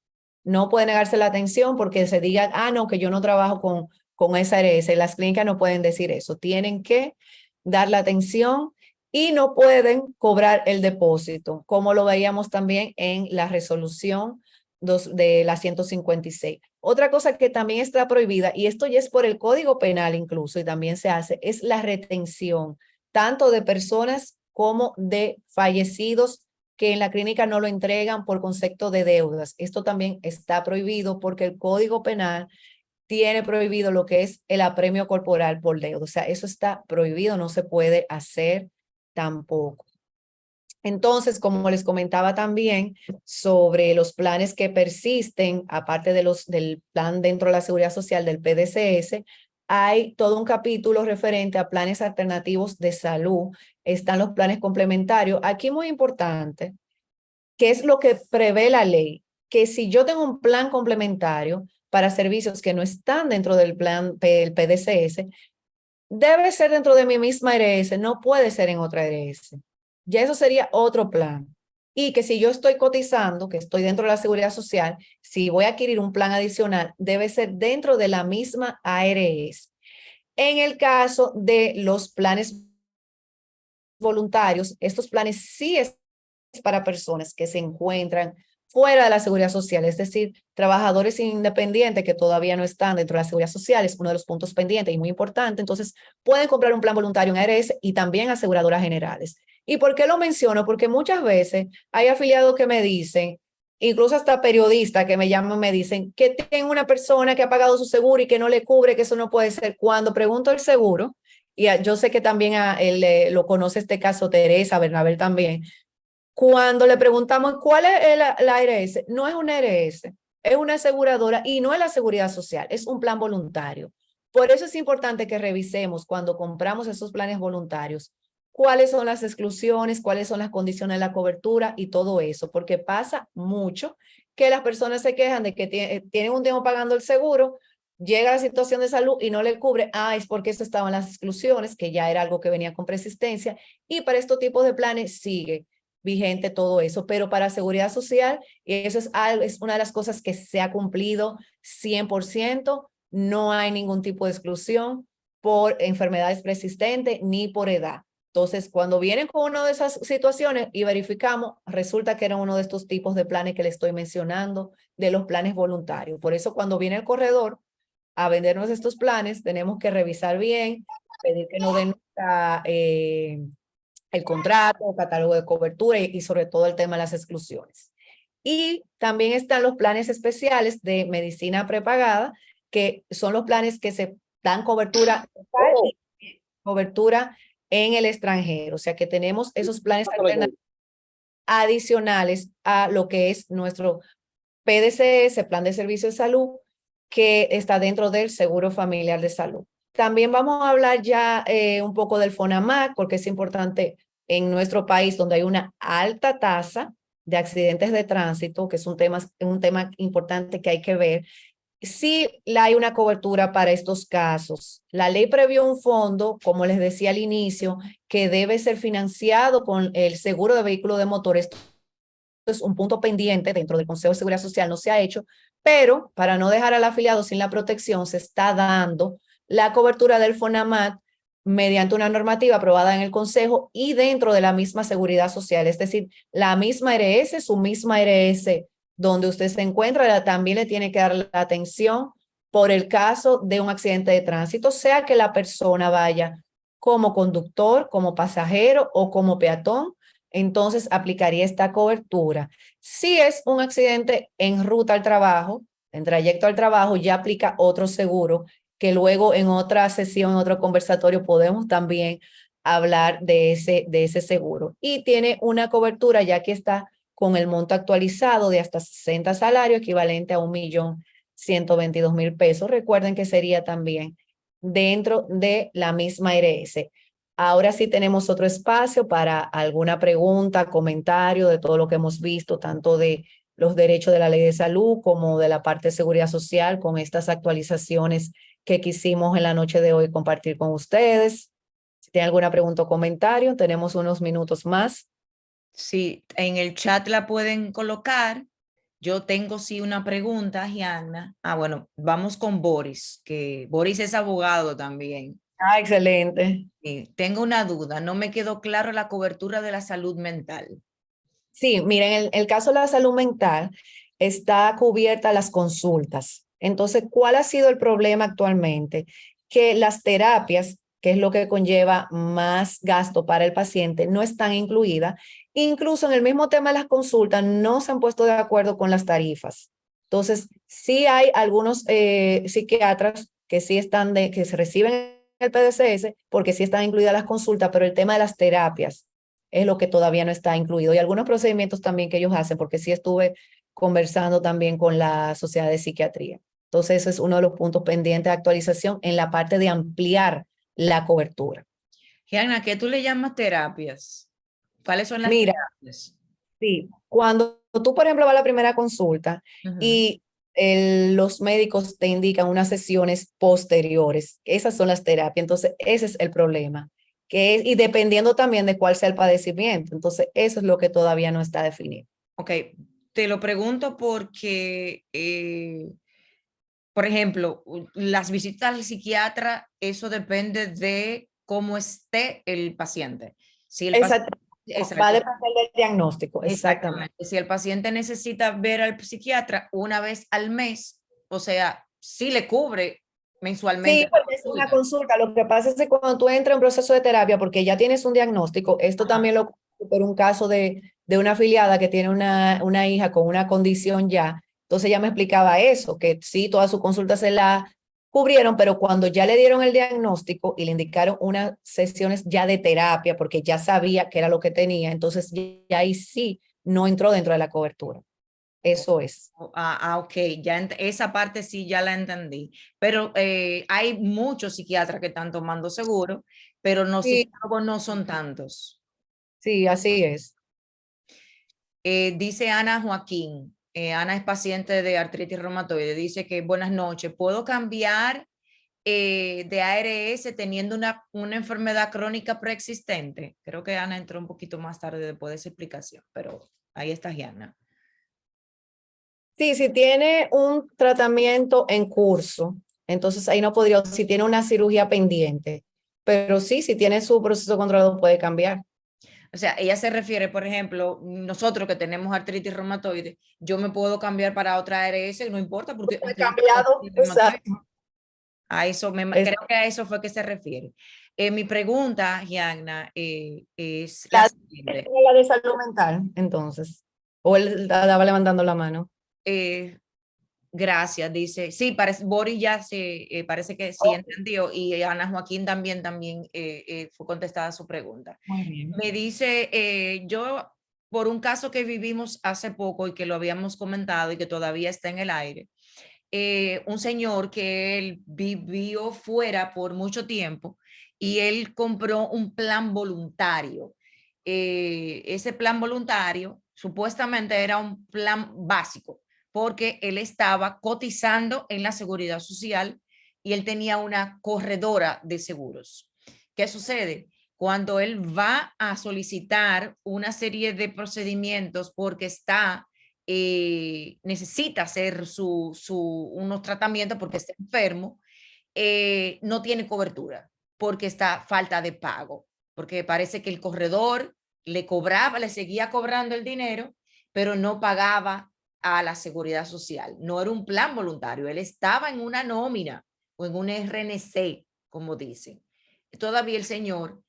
No puede negarse la atención porque se diga, no, que yo no trabajo con esa ARS. Las clínicas no pueden decir eso. Tienen que dar la atención y no pueden cobrar el depósito, como lo veíamos también en la resolución de la 156. Otra cosa que también está prohibida, y esto ya es por el Código Penal incluso, y también se hace, es la retención, tanto de personas como de fallecidos que en la clínica no lo entregan por concepto de deudas. Esto también está prohibido porque el Código Penal tiene prohibido lo que es el apremio corporal por deuda. O sea, eso está prohibido, no se puede hacer tampoco. Entonces, como les comentaba también sobre los planes que persisten, aparte de del plan dentro de la Seguridad Social del PDCS, hay todo un capítulo referente a planes alternativos de salud. Están los planes complementarios. Aquí muy importante, ¿qué es lo que prevé la ley? Que si yo tengo un plan complementario para servicios que no están dentro del plan del PDCS, debe ser dentro de mi misma ARS, no puede ser en otra ARS. Ya eso sería otro plan. Y que si yo estoy cotizando, que estoy dentro de la Seguridad Social, si voy a adquirir un plan adicional, debe ser dentro de la misma ARS. En el caso de los planes voluntarios, estos planes sí es para personas que se encuentran fuera de la Seguridad Social, es decir, trabajadores independientes que todavía no están dentro de la Seguridad Social, es uno de los puntos pendientes y muy importante. Entonces, pueden comprar un plan voluntario en ARS y también aseguradoras generales. ¿Y por qué lo menciono? Porque muchas veces hay afiliados que me dicen, incluso hasta periodistas que me llaman, me dicen que tengo una persona que ha pagado su seguro y que no le cubre, que eso no puede ser. Cuando pregunto el seguro, y yo sé que también lo conoce este caso Teresa, Bernabel también, cuando le preguntamos cuál es la ARS, no es una ARS, es una aseguradora y no es la seguridad social, es un plan voluntario. Por eso es importante que revisemos cuando compramos esos planes voluntarios, cuáles son las exclusiones, cuáles son las condiciones de la cobertura y todo eso, porque pasa mucho que las personas se quejan de que tienen un tiempo pagando el seguro, llega la situación de salud y no le cubre, es porque eso estaba en las exclusiones, que ya era algo que venía con persistencia, y para estos tipos de planes sigue vigente todo eso, pero para seguridad social, y eso es una de las cosas que se ha cumplido 100%, no hay ningún tipo de exclusión, por enfermedades persistentes ni por edad. Entonces, cuando vienen con una de esas situaciones y verificamos, resulta que era uno de estos tipos de planes que le estoy mencionando, de los planes voluntarios. Por eso, cuando viene el corredor a vendernos estos planes, tenemos que revisar bien, pedir que nos den el contrato, catálogo de cobertura y sobre todo el tema de las exclusiones. Y también están los planes especiales de medicina prepagada, que son los planes que se dan cobertura total y cobertura en el extranjero. O sea que tenemos esos planes adicionales a lo que es nuestro PDCS, Plan de Servicio de Salud, que está dentro del Seguro Familiar de Salud. También vamos a hablar ya un poco del FONAMAC, porque es importante en nuestro país donde hay una alta tasa de accidentes de tránsito, que es un tema importante que hay que ver. Sí hay una cobertura para estos casos. La ley previó un fondo, como les decía al inicio, que debe ser financiado con el seguro de vehículo de motor. Esto es un punto pendiente dentro del Consejo de Seguridad Social, no se ha hecho, pero para no dejar al afiliado sin la protección, se está dando la cobertura del FONAMAT mediante una normativa aprobada en el Consejo y dentro de la misma Seguridad Social, es decir, la misma ARS, su misma ARS donde usted se encuentra, también le tiene que dar la atención por el caso de un accidente de tránsito, sea que la persona vaya como conductor, como pasajero o como peatón, entonces aplicaría esta cobertura. Si es un accidente en ruta al trabajo, en trayecto al trabajo, ya aplica otro seguro, que luego en otra sesión, en otro conversatorio, podemos también hablar de ese seguro. Y tiene una cobertura ya que está con el monto actualizado de hasta 60 salarios, equivalente a 1.122.000 pesos. Recuerden que sería también dentro de la misma ARS. Ahora sí tenemos otro espacio para alguna pregunta, comentario de todo lo que hemos visto, tanto de los derechos de la ley de salud como de la parte de seguridad social, con estas actualizaciones que quisimos en la noche de hoy compartir con ustedes. Si tienen alguna pregunta o comentario, tenemos unos minutos más. Sí, en el chat la pueden colocar. Yo tengo sí una pregunta, Gianna. Bueno, vamos con Boris, que Boris es abogado también. Ah, excelente. Tengo una duda, no me quedó claro la cobertura de la salud mental. Sí, miren, el caso de la salud mental está cubierta las consultas. Entonces, ¿cuál ha sido el problema actualmente? Que las terapias, que es lo que conlleva más gasto para el paciente, no están incluidas. Incluso en el mismo tema de las consultas, no se han puesto de acuerdo con las tarifas. Entonces, sí hay algunos psiquiatras que sí están que se reciben el PDCS porque sí están incluidas las consultas, pero el tema de las terapias es lo que todavía no está incluido. Y algunos procedimientos también que ellos hacen, porque sí estuve conversando también con la Sociedad de Psiquiatría. Entonces, ese es uno de los puntos pendientes de actualización en la parte de ampliar la cobertura. Gianna, ¿qué tú le llamas terapias? ¿Cuáles son las terapias? Sí, cuando tú, por ejemplo, vas a la primera consulta y los médicos te indican unas sesiones posteriores, esas son las terapias. Entonces, ese es el problema. Y dependiendo también de cuál sea el padecimiento. Entonces, eso es lo que todavía no está definido. Ok, te lo pregunto porque, por ejemplo, las visitas al psiquiatra, eso depende de cómo esté el paciente. Si el paciente, va a depender del diagnóstico, exactamente. Si el paciente necesita ver al psiquiatra una vez al mes, o sea, sí le cubre mensualmente. Sí, porque es una consulta. Lo que pasa es que cuando tú entras en proceso de terapia, porque ya tienes un diagnóstico, esto también lo por un caso de una afiliada que tiene una hija con una condición ya. Entonces ella me explicaba eso, que sí, todas sus consultas se la cubrieron, pero cuando ya le dieron el diagnóstico y le indicaron unas sesiones ya de terapia, porque ya sabía que era lo que tenía, entonces ya ahí sí no entró dentro de la cobertura. Eso es. Ok, ya esa parte sí ya la entendí. Pero hay muchos psiquiatras que están tomando seguro, pero los psicólogos no son tantos. Sí, así es. Dice Ana Joaquín, Ana es paciente de artritis reumatoide, dice que buenas noches, ¿puedo cambiar de ARS teniendo una enfermedad crónica preexistente? Creo que Ana entró un poquito más tarde después de esa explicación, pero ahí está Ana. Sí, si tiene un tratamiento en curso Entonces ahí no podría, si tiene una cirugía pendiente, pero sí, si tiene su proceso controlado puede cambiar. O sea, ella se refiere, por ejemplo, nosotros que tenemos artritis reumatoide, yo me puedo cambiar para otra ARS, no importa porque Fue tengo cambiado, artritis reumatoide. exacto. A eso creo que a eso fue que se refiere. Mi pregunta, Gianna, es la siguiente. La de salud mental, entonces. O él estaba levantando la mano. Gracias, dice. Sí, parece, Boris ya parece que sí entendió y Ana Joaquín también fue contestada su pregunta. Muy bien. Me dice, yo por un caso que vivimos hace poco y que lo habíamos comentado y que todavía está en el aire, un señor que él vivió fuera por mucho tiempo y él compró un plan voluntario. Ese plan voluntario supuestamente era un plan básico porque él estaba cotizando en la seguridad social y él tenía una corredora de seguros. ¿Qué sucede? Cuando él va a solicitar una serie de procedimientos porque necesita hacer unos tratamientos porque está enfermo, no tiene cobertura porque está falta de pago, porque parece que el corredor le seguía cobrando el dinero, pero no pagaba a la seguridad social. No era un plan voluntario, él estaba en una nómina o en un RNC, como dicen. Todavía el señor,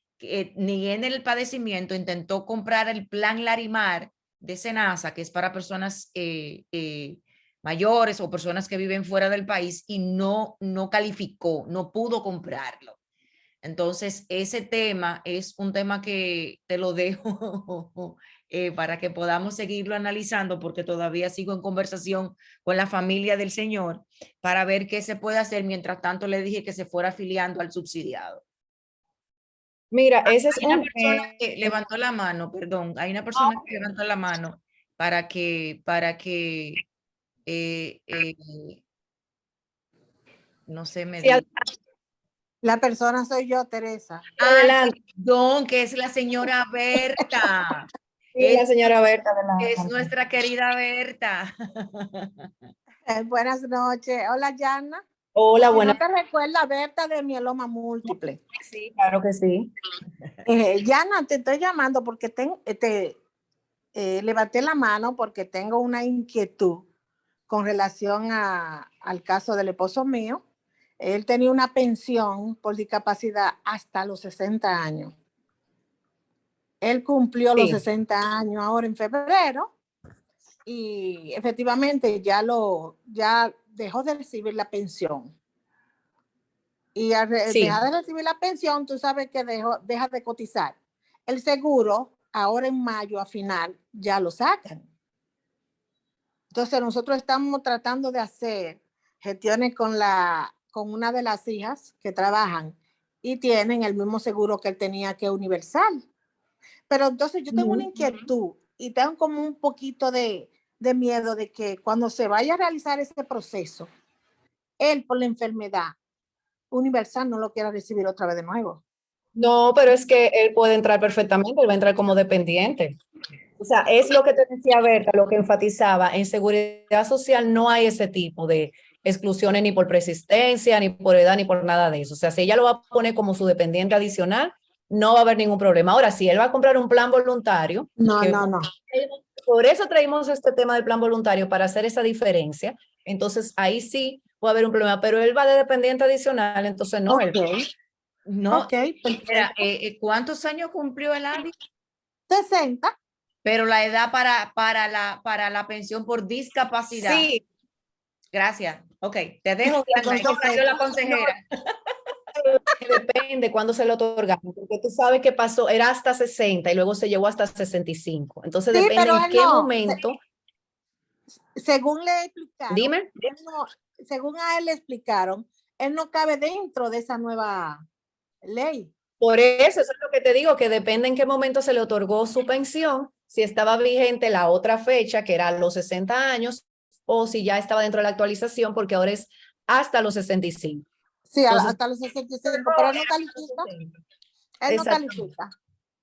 ni en el padecimiento, intentó comprar el plan Larimar de Senasa, que es para personas mayores o personas que viven fuera del país y no calificó, no pudo comprarlo. Entonces, ese tema es un tema que te lo dejo para que podamos seguirlo analizando porque todavía sigo en conversación con la familia del señor para ver qué se puede hacer. Mientras tanto, le dije que se fuera afiliando al subsidiado. Mira, ese es Hay una persona que levantó la mano, perdón, hay una persona que levantó la mano para que eh, eh, no sé, me sí, diga. La persona soy yo, Teresa. Adelante. Perdón, que es la señora Berta. Sí, la señora Berta, adelante. Es nuestra querida Berta. Buenas noches. Hola, Yana. Hola, Si buenas. no te recuerdas, Berta de mieloma múltiple. Sí, claro que sí. Yana, te estoy llamando porque levanté la mano porque tengo una inquietud con relación al caso del esposo mío. Él tenía una pensión por discapacidad hasta los 60 años. Él cumplió los 60 años ahora en febrero y efectivamente ya dejó de recibir la pensión. Y al dejar de recibir la pensión, tú sabes que deja de cotizar. El seguro, ahora en mayo a final, ya lo sacan. Entonces nosotros estamos tratando de hacer gestiones con una de las hijas que trabajan y tienen el mismo seguro que él tenía, que Universal. Pero entonces yo tengo una inquietud y tengo como un poquito de miedo de que cuando se vaya a realizar ese proceso, él por la enfermedad Universal no lo quiera recibir otra vez de nuevo. No, pero es que él puede entrar perfectamente, él va a entrar como dependiente. O sea, es lo que te decía Berta, lo que enfatizaba, en seguridad social no hay ese tipo de exclusiones ni por persistencia, ni por edad, ni por nada de eso. O sea, si ella lo va a poner como su dependiente adicional, no va a haber ningún problema. Ahora, si él va a comprar un plan voluntario, no. Por eso traímos este tema del plan voluntario, para hacer esa diferencia. Entonces, ahí sí puede haber un problema, pero él va de dependiente adicional, entonces no. No, Perfecto. ¿Cuántos años cumplió el Andy? 60. Pero la edad para la pensión por discapacidad. Sí. Gracias. Ok, te dejo, la consejera. Depende cuándo se lo otorgaron, porque tú sabes que pasó, era hasta 60 y luego se llevó hasta 65. Entonces Sí, depende en qué momento. Según le explicaron, Dime. Según a él le explicaron, él no cabe dentro de esa nueva ley. Por eso es lo que te digo, que depende en qué momento se le otorgó su pensión, si estaba vigente la otra fecha, que era los 60 años, o si ya estaba dentro de la actualización, porque ahora es hasta los 65. Sí, entonces, hasta los 65, pero él no califica. Él no califica.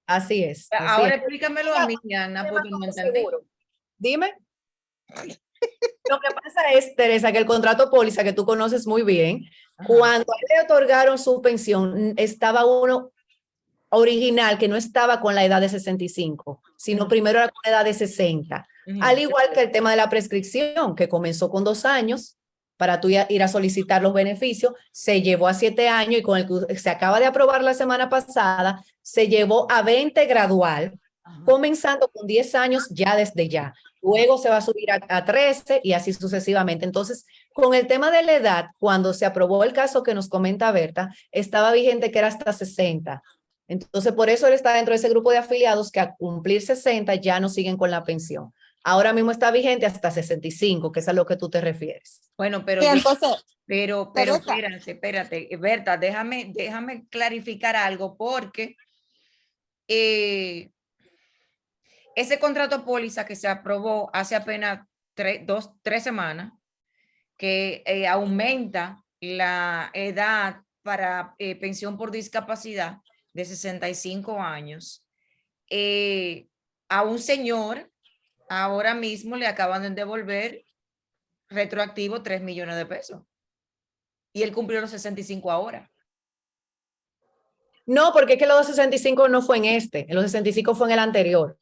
Así es. Ahora explícamelo a mí, Ana, porque no entendí. Dime. Lo que pasa es, Teresa, que el contrato póliza, que tú conoces muy bien, Ajá. Cuando a él le otorgaron su pensión, estaba uno original que no estaba con la edad de 65, sino Ujú. primero era con la edad de 60. Ujú. Al igual que el tema de la prescripción, que comenzó con 2 años para tú ir a solicitar los beneficios, se llevó a 7 años y con el que se acaba de aprobar la semana pasada, se llevó a 20 gradual, Ajá. comenzando con 10 años ya desde ya. Luego se va a subir a 13 y así sucesivamente. Entonces, con el tema de la edad, cuando se aprobó el caso que nos comenta Berta, estaba vigente que era hasta 60. Entonces, por eso él está dentro de ese grupo de afiliados que a cumplir 60 ya no siguen con la pensión. Ahora mismo está vigente hasta 65, que es a lo que tú te refieres. Bueno, pero Sí, yo, entonces, pero Teresa, espérate, Berta, déjame clarificar algo porque ese contrato póliza que se aprobó hace apenas 3 semanas, que aumenta la edad para pensión por discapacidad de 65 años, a un señor ahora mismo le acaban de devolver retroactivo 3 millones de pesos. Y él cumplió los 65 ahora. No, porque es que los 65 no fue en este, los 65 fue en el anterior.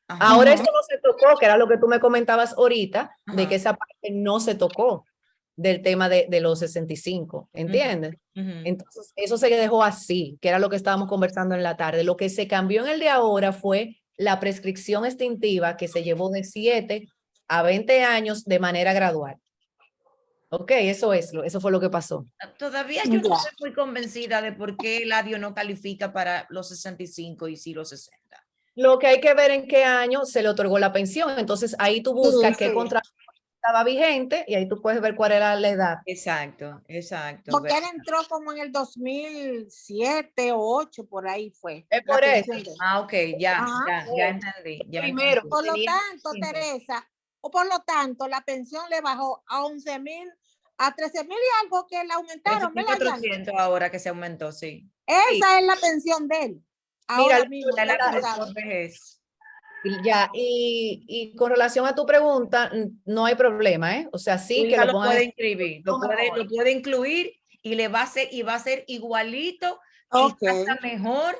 Ajá. Ahora eso no se tocó, que era lo que tú me comentabas ahorita, de que Ajá. esa parte no se tocó del tema de los 65, ¿entiendes? Ujú. Entonces, eso se dejó así, que era lo que estábamos conversando en la tarde. Lo que se cambió en el de ahora fue la prescripción extintiva que se llevó de 7 a 20 años de manera gradual. Ok, eso fue lo que pasó. Todavía yo no ya. estoy muy convencida de por qué el ADIO no califica para los 65 y sí los 60. Lo que hay que ver en qué año se le otorgó la pensión. Entonces, ahí tú buscas qué Sí. contrato estaba vigente y ahí tú puedes ver cuál era la edad. Exacto, exacto. Porque él entró como en el 2007 o 2008, por ahí fue. Es La por eso. pensión de él. Ok, ya, Ajá. ya entendí, ya Primero, entendí. Por lo tenía tanto, 5. Teresa, o por lo tanto, la pensión le bajó a 11,000, a 13,000 y algo que le aumentaron, ¿verdad, Yana? 13.400 ahora que se aumentó, sí. Esa es la pensión de él. Mira, Ahora mismo, Ya ya la pasado. por vejez. ya, y con relación a tu pregunta, no hay problema, ¿eh? O sea, Tu sí que hija lo lo pongan puede en inscribir, lo mejor. lo puede incluir y va a ser igualito, Ok. quizás hasta mejor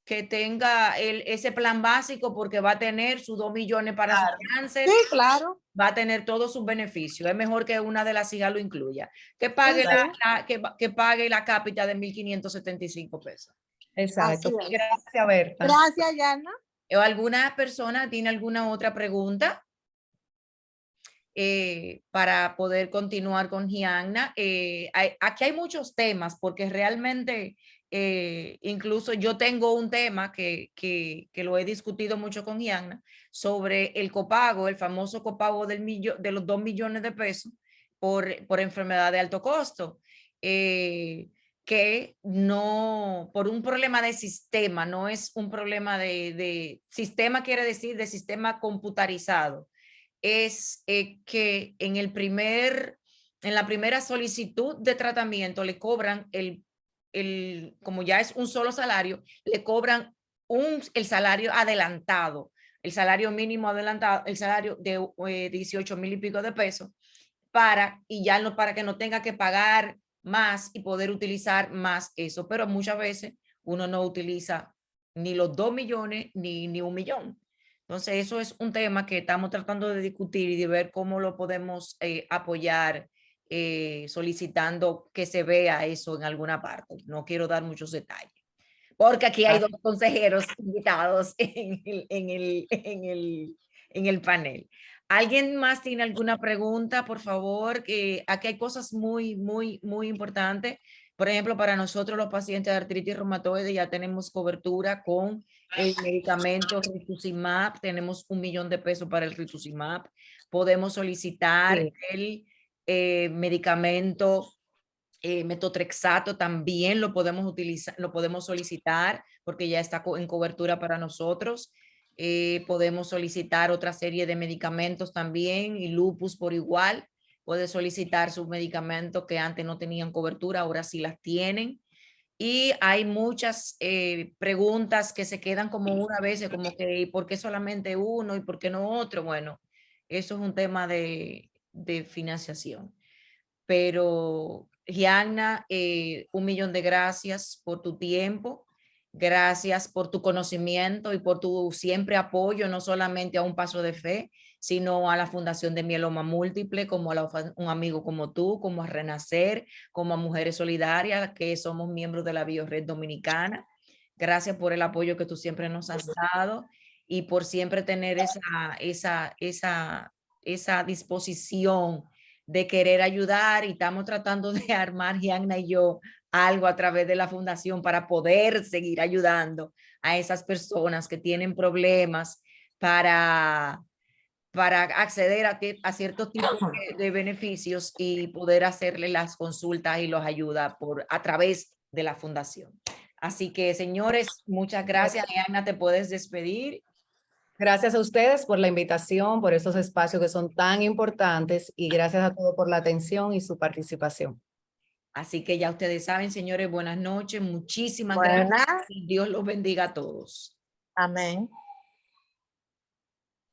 que tenga ese plan básico porque va a tener sus 2 millones para su Claro. cáncer, Sí, claro. va a tener todos sus beneficios. Es mejor que una de las hijas lo incluya. Que Sí, pague, sí. que pague la cápita de 1.575 pesos. Así Exacto. es. Gracias, Berta. Gracias, Yana. ¿O alguna persona tiene alguna otra pregunta? Para poder continuar con Gianna. Aquí hay muchos temas porque realmente incluso yo tengo un tema que lo he discutido mucho con Gianna sobre el copago, el famoso copago de los 2 millones de pesos por enfermedad de alto costo. Que no, por un problema de sistema, no es un problema de sistema, quiere decir de sistema computarizado, es que en la primera solicitud de tratamiento le cobran como ya es un solo salario, le cobran el salario adelantado, el salario mínimo adelantado, el salario de 18,000 y pico de pesos, para que no tenga que pagar más y poder utilizar más eso. Pero muchas veces uno no utiliza ni los 2 millones ni 1 millón. Entonces, eso es un tema que estamos tratando de discutir y de ver cómo lo podemos apoyar, solicitando que se vea eso en alguna parte. No quiero dar muchos detalles, porque aquí hay 2 consejeros invitados en el panel. ¿Alguien más tiene alguna pregunta? Por favor, aquí hay cosas muy, muy, muy importantes. Por ejemplo, para nosotros los pacientes de artritis reumatoide ya tenemos cobertura con el medicamento rituximab, tenemos 1 millón de pesos para el rituximab. Podemos solicitar Sí. el medicamento metotrexato, también lo podemos utilizar, lo podemos solicitar porque ya está en cobertura para nosotros. Podemos solicitar otra serie de medicamentos también, y lupus por igual. Puede solicitar sus medicamentos que antes no tenían cobertura, ahora sí las tienen. Y hay muchas preguntas que se quedan como una vez, como que ¿y por qué solamente uno y por qué no otro? Bueno, eso es un tema de financiación. Pero Gianna, 1.000.000 de gracias por tu tiempo. Gracias por tu conocimiento y por tu siempre apoyo, no solamente a Un Paso de Fe, sino a la Fundación de Mieloma Múltiple, como a un amigo como tú, como a Renacer, como a Mujeres Solidarias, que somos miembros de la Biored Dominicana. Gracias por el apoyo que tú siempre nos has dado y por siempre tener esa disposición de querer ayudar, y estamos tratando de armar, Gianna y yo, algo a través de la fundación para poder seguir ayudando a esas personas que tienen problemas para acceder a ciertos tipos de beneficios y poder hacerle las consultas y los ayuda a través de la fundación. Así que, señores, muchas gracias. Gianna, te puedes despedir. Gracias a ustedes por la invitación, por estos espacios que son tan importantes y gracias a todos por la atención y su participación. Así que ya ustedes saben, señores, buenas noches. Muchísimas gracias. Y Dios los bendiga a todos. Amén.